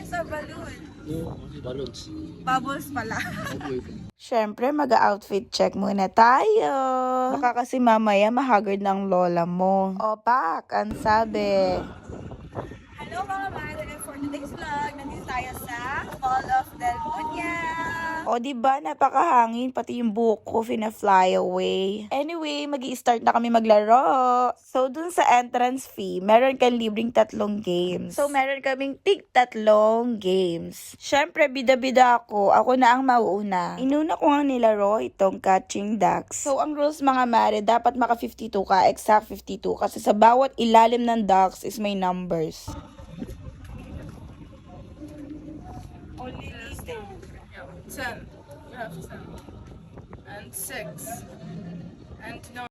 sa balloon? Balloons. Bubbles pala. Siyempre, mag-outfit check muna tayo. Baka kasi mamaya mahagard ng lola mo. O, Pak, ang sabi. Hello mga mare! For today's vlog, nandito tayo sa Mall of Del Munya. O, diba, napakahangin. Pati yung buhok ko, fina-fly away. Anyway, mag-i-start na kami maglaro. So, dun sa entrance fee, meron kang libreng 3 games. So, meron kaming tig 3 games. Siyempre, bida-bida ako. Ako na ang mauuna. Inuna ko nga nilaro itong catching ducks. So, ang rules mga mare, dapat maka 52 ka, exact 52. Kasi sa bawat ilalim ng ducks is may numbers. Only listed. 10. You have 10. And 6. And 9.